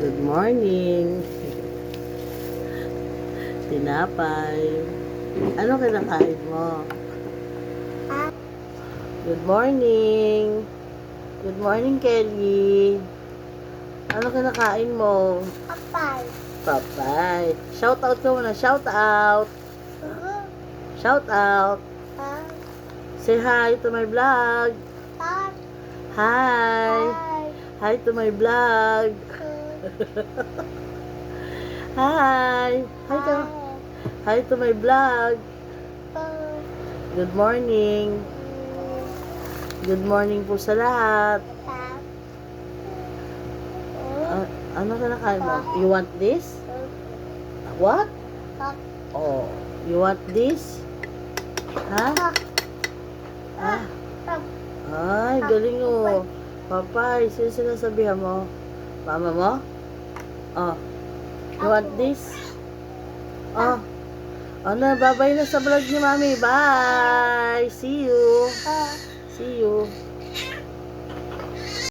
Good morning. Tinapay. Ano kinakain mo? Good morning. Good morning, Kelly. Ano kinakain mo? Papay. Papay. Shout out ka muna. Shout out. Shout out. Say hi to my vlog. Hi. Hi to my vlog. Hi. Hi to my vlog. Good morning. Good morning po sa lahat. Ano kinakain mo? You want this? What? Oh, you want this? Ha? Ah. Ay, galing mo. Papay, sino sinasabihan mo? Mama mo? Oh. You want this? Oh. Ano, bye-bye na sa vlog ni Mami. Bye! See you! See you!